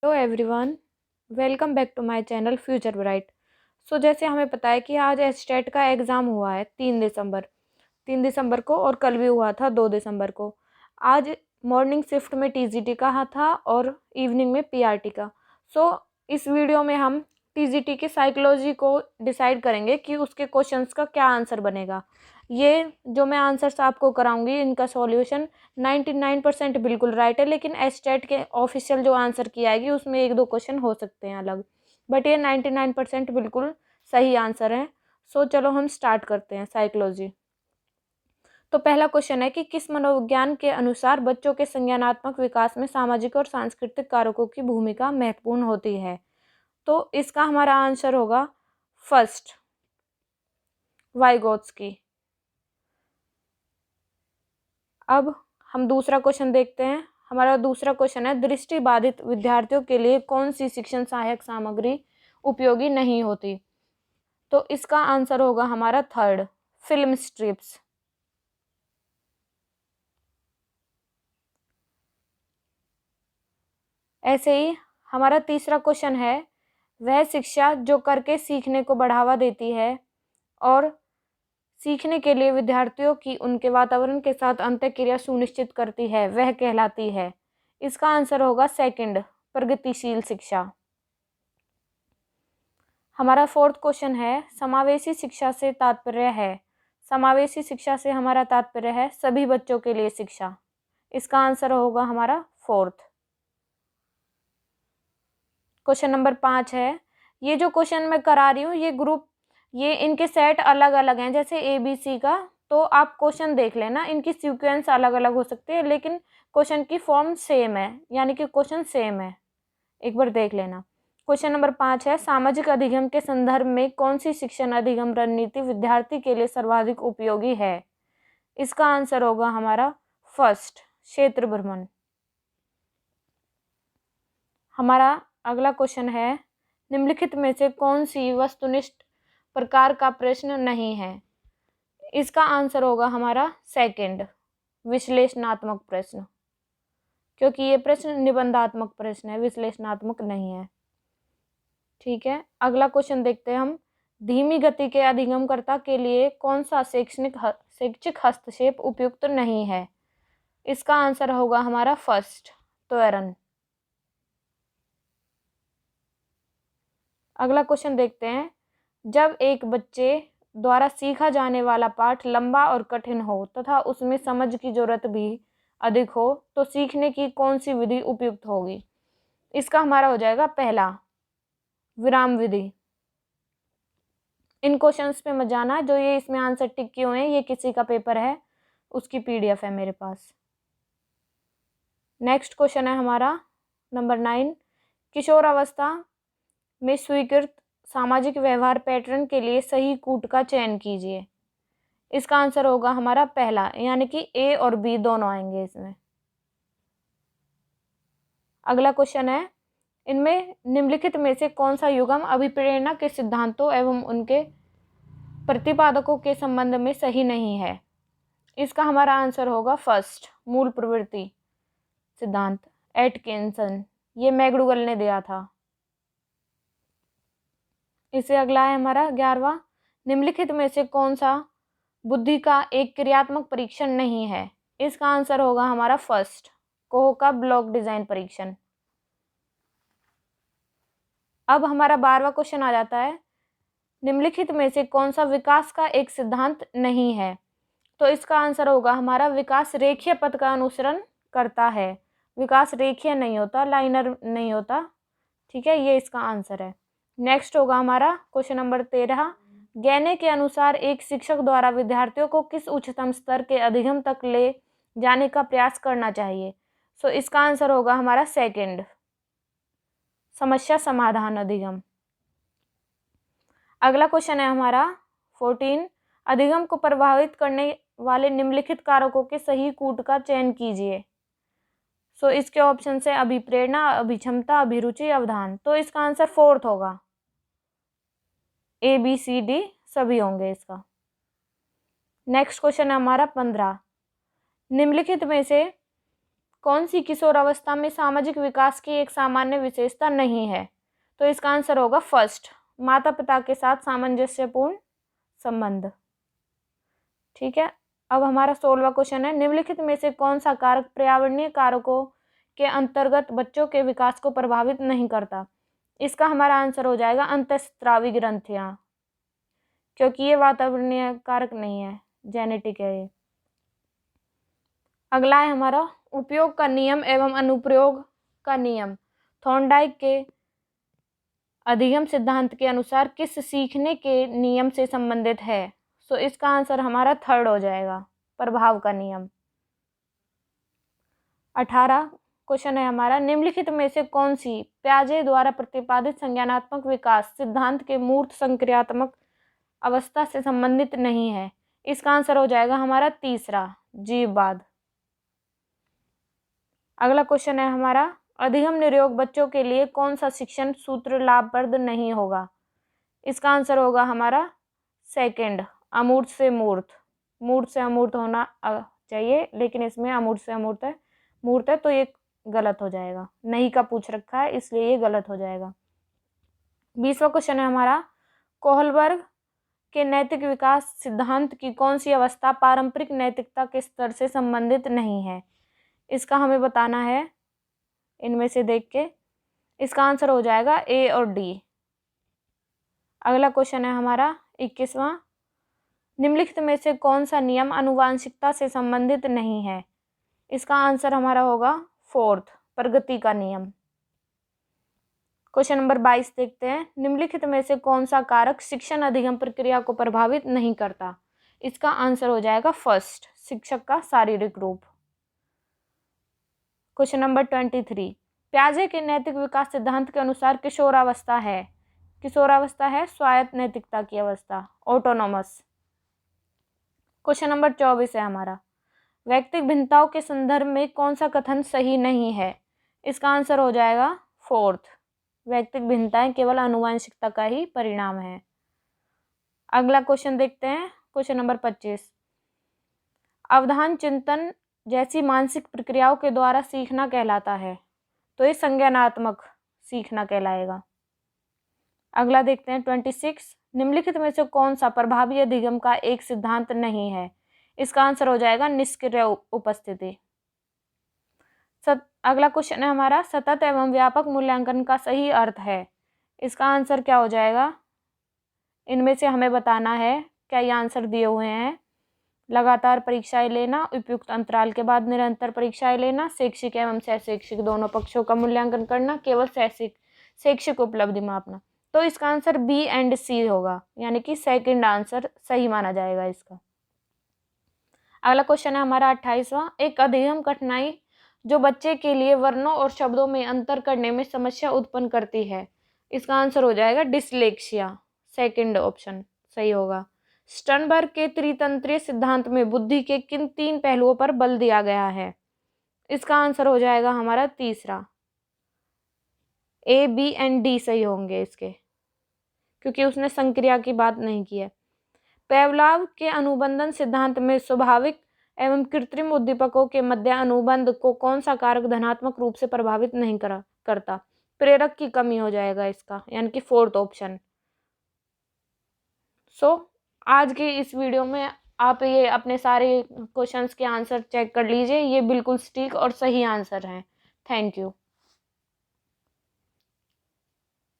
Hello everyone, welcome back to my channel future bright. जैसे हमें पता है कि आज एस्टेट का एग्ज़ाम हुआ है 3 दिसंबर को, और कल भी हुआ था 2 दिसंबर को। आज मॉर्निंग शिफ्ट में टीजीटी का था और इवनिंग में पीआरटी का। इस वीडियो में हम टीजीटी की साइकोलॉजी को डिसाइड करेंगे कि उसके क्वेश्चंस का क्या आंसर बनेगा। ये जो मैं आंसर्स आपको कराऊंगी इनका सॉल्यूशन 99% बिल्कुल राइट है, लेकिन एस्टेट के ऑफिशियल जो आंसर की आएगी उसमें 1-2 क्वेश्चन हो सकते हैं अलग, बट ये 99% बिल्कुल सही आंसर है। चलो हम स्टार्ट करते हैं साइकोलॉजी। तो पहला क्वेश्चन है कि किस मनोविज्ञान के अनुसार बच्चों के संज्ञानात्मक विकास में सामाजिक और सांस्कृतिक कारकों की भूमिका महत्वपूर्ण होती है। तो इसका हमारा आंसर होगा फर्स्ट, वाइगोत्स्की। अब हम दूसरा क्वेश्चन देखते हैं। हमारा दूसरा क्वेश्चन है, दृष्टि बाधित विद्यार्थियों के लिए कौन सी शिक्षण सहायक सामग्री उपयोगी नहीं होती। तो इसका आंसर होगा हमारा थर्ड, फिल्म स्ट्रिप्स। ऐसे ही हमारा तीसरा क्वेश्चन है, वह शिक्षा जो करके सीखने को बढ़ावा देती है और सीखने के लिए विद्यार्थियों की उनके वातावरण के साथ अंतःक्रिया सुनिश्चित करती है, वह कहलाती है। इसका आंसर होगा सेकंड, प्रगतिशील शिक्षा। हमारा फोर्थ क्वेश्चन है, समावेशी शिक्षा से तात्पर्य है। समावेशी शिक्षा से हमारा तात्पर्य है सभी बच्चों के लिए शिक्षा। इसका आंसर होगा हमारा फोर्थ। क्वेश्चन नंबर 5 है, ये जो क्वेश्चन मैं करा रही हूँ ये इनके सेट अलग अलग हैं, जैसे ABC का। तो आप क्वेश्चन देख लेना, इनकी सीक्वेंस अलग अलग हो सकती है लेकिन क्वेश्चन की फॉर्म सेम है, यानी कि क्वेश्चन सेम है। एक बार देख लेना। क्वेश्चन नंबर 5 है, सामाजिक अधिगम के संदर्भ में कौन सी शिक्षण अधिगम रणनीति विद्यार्थी के लिए सर्वाधिक उपयोगी है। इसका आंसर होगा हमारा फर्स्ट, क्षेत्र भ्रमण। हमारा अगला क्वेश्चन है, निम्नलिखित में से कौन सी वस्तुनिष्ठ प्रकार का प्रश्न नहीं है। इसका आंसर होगा हमारा सेकंड, विश्लेषणात्मक प्रश्न, क्योंकि ये प्रश्न निबंधात्मक प्रश्न है, विश्लेषणात्मक नहीं है। ठीक है, अगला क्वेश्चन देखते हैं हम। धीमी गति के अधिगमकर्ता के लिए कौन सा शैक्षिक हस्तक्षेप उपयुक्त नहीं है। इसका आंसर होगा हमारा फर्स्ट, त्वरण। अगला क्वेश्चन देखते हैं, जब एक बच्चे द्वारा सीखा जाने वाला पाठ लंबा और कठिन हो तथा उसमें समझ की जरूरत भी अधिक हो तो सीखने की कौन सी विधि उपयुक्त होगी। इसका हमारा हो जाएगा पहला, विराम विधि। इन क्वेश्चंस पे मत जाना, जो ये इसमें आंसर टिक किए हुए हैं ये किसी का पेपर है, उसकी PDF है मेरे पास। नेक्स्ट क्वेश्चन है हमारा नंबर 9, किशोर अवस्था में स्वीकृत सामाजिक व्यवहार पैटर्न के लिए सही कूट का चयन कीजिए। इसका आंसर होगा हमारा पहला, यानी कि A और B दोनों आएंगे इसमें। अगला क्वेश्चन है, इनमें निम्नलिखित में से कौन सा युग्म अभिप्रेरणा के सिद्धांतों एवं उनके प्रतिपादकों के संबंध में सही नहीं है। इसका हमारा आंसर होगा फर्स्ट, मूल प्रवृत्ति सिद्धांत, एटकिंसन। ये मैकडूगल ने दिया था। इससे अगला है हमारा 11वां, निम्नलिखित में से कौन सा बुद्धि का एक क्रियात्मक परीक्षण नहीं है। इसका आंसर होगा हमारा फर्स्ट, कोह का ब्लॉक डिजाइन परीक्षण। अब हमारा 12वां क्वेश्चन आ जाता है, निम्नलिखित में से कौन सा विकास का एक सिद्धांत नहीं है। तो इसका आंसर होगा हमारा विकास रेखीय पथ का अनुसरण करता है। विकास रेखीय नहीं होता, लाइनर नहीं होता। ठीक है, ये इसका आंसर है। नेक्स्ट होगा हमारा क्वेश्चन नंबर 13, गैने के अनुसार एक शिक्षक द्वारा विद्यार्थियों को किस उच्चतम स्तर के अधिगम तक ले जाने का प्रयास करना चाहिए। इसका आंसर होगा हमारा सेकंड, समस्या समाधान अधिगम। अगला क्वेश्चन है हमारा 14, अधिगम को प्रभावित करने वाले निम्नलिखित कारकों के सही कूट का चयन कीजिए। इसके ऑप्शन है अभिप्रेरणा, अभिक्षमता, अभिरुचि, अवधान। तो इसका आंसर फोर्थ होगा, ABCD सभी होंगे इसका। नेक्स्ट क्वेश्चन है हमारा 15, निम्नलिखित में से कौन सी किशोरावस्था में सामाजिक विकास की एक सामान्य विशेषता नहीं है? तो इसका आंसर होगा फर्स्ट, माता पिता के साथ सामंजस्यपूर्ण संबंध। ठीक है, अब हमारा 16वां क्वेश्चन है, निम्नलिखित में से कौन सा कारक पर्यावरणीय कारकों के अंतर्गत बच्चों के विकास को प्रभावित नहीं करता? इसका हमारा आंसर हो जाएगा अंतःस्रावी ग्रंथियां, क्योंकि ये वातावरणीय कारक नहीं है, जेनेटिक है ये। अगला है हमारा उपयोग का नियम एवं अनुप्रयोग का नियम थॉर्नडाइक के अधिगम सिद्धांत के अनुसार किस सीखने के नियम से संबंधित है? सो इसका आंसर हमारा थर्ड हो जाएगा, प्रभाव का नियम। 18 क्वेश्चन है हमारा, निम्नलिखित में से कौन सी प्याजे द्वारा प्रतिपादित संज्ञानात्मक विकास सिद्धांत के मूर्त संक्रियात्मक अवस्था से संबंधित नहीं है? इसका आंसर हो जाएगा हमारा तीसरा, जीववाद। अगला क्वेश्चन है हमारा, अधिगम निरयोग बच्चों के लिए कौन सा शिक्षण सूत्र लाभप्रद नहीं होगा? इसका आंसर होगा हमारा सेकंड, अमूर्त से मूर्त। मूर्त से अमूर्त होना चाहिए, लेकिन इसमें अमूर्त से अमूर्त है, मूर्त है, तो ये गलत हो जाएगा। नहीं का पूछ रखा है, इसलिए ये गलत हो जाएगा। 20वां क्वेश्चन है हमारा, कोहलबर्ग के नैतिक विकास सिद्धांत की कौन सी अवस्था पारंपरिक नैतिकता के स्तर से संबंधित नहीं है? इसका हमें बताना है इनमें से देख के। इसका आंसर हो जाएगा ए और डी। अगला क्वेश्चन है हमारा 21वां, निम्नलिखित में से कौन सा नियम आनुवांशिकता से संबंधित नहीं है? इसका आंसर हमारा होगा फोर्थ, प्रगति का नियम। क्वेश्चन नंबर 22 देखते हैं, निम्नलिखित में से कौन सा कारक शिक्षण अधिगम प्रक्रिया को प्रभावित नहीं करता? इसका आंसर हो जाएगा फर्स्ट, शिक्षक का शारीरिक रूप। क्वेश्चन नंबर 23, प्याजे के नैतिक विकास सिद्धांत के अनुसार किशोरावस्था है स्वायत्त नैतिकता की अवस्था, ऑटोनोमस। क्वेश्चन नंबर 24 है हमारा, व्यक्तिगत भिन्नताओं के संदर्भ में कौन सा कथन सही नहीं है? इसका आंसर हो जाएगा फोर्थ, व्यक्तिगत भिन्नताएं केवल आनुवंशिकता का ही परिणाम है। अगला क्वेश्चन देखते हैं, क्वेश्चन नंबर 25, अवधान चिंतन जैसी मानसिक प्रक्रियाओं के द्वारा सीखना कहलाता है, तो ये संज्ञानात्मक सीखना कहलाएगा। अगला देखते हैं 26, निम्नलिखित में से कौन सा प्रभावी अधिगम का एक सिद्धांत नहीं है? इसका आंसर हो जाएगा निष्क्रिय उपस्थिति। अगला क्वेश्चन है हमारा, सतत एवं व्यापक मूल्यांकन का सही अर्थ है? इसका आंसर क्या हो जाएगा? इनमें से हमें बताना है, क्या ये आंसर दिए हुए हैं, लगातार परीक्षाएं लेना, उपयुक्त अंतराल के बाद निरंतर परीक्षाएं लेना, शैक्षिक एवं शैक्षिक दोनों पक्षों का मूल्यांकन करना, केवल शैक्षिक उपलब्धि मापना। तो इसका आंसर बी एंड सी होगा, यानी कि सेकंड आंसर सही माना जाएगा इसका। अगला क्वेश्चन है हमारा 28वां, एक अधिगम कठिनाई जो बच्चे के लिए वर्णों और शब्दों में अंतर करने में समस्या उत्पन्न करती है। इसका आंसर हो जाएगा डिसलेक्सिया, सेकंड ऑप्शन सही होगा। स्टर्नबर्ग के त्रितंत्रीय सिद्धांत में बुद्धि के किन 3 पहलुओं पर बल दिया गया है? इसका आंसर हो जाएगा हमारा तीसरा, ए, बी एंड डी सही होंगे इसके, क्योंकि उसने संक्रिया की बात नहीं की है। पेवलाव के अनुबंधन सिद्धांत में स्वाभाविक एवं कृत्रिम उद्दीपकों के मध्य अनुबंध को कौन सा कारक धनात्मक रूप से प्रभावित नहीं करता? प्रेरक की कमी हो जाएगा इसका, यानी कि फोर्थ ऑप्शन। आज के इस वीडियो में आप ये अपने सारे क्वेश्चंस के आंसर चेक कर लीजिए, ये बिल्कुल सटीक और सही आंसर हैं। Thank you.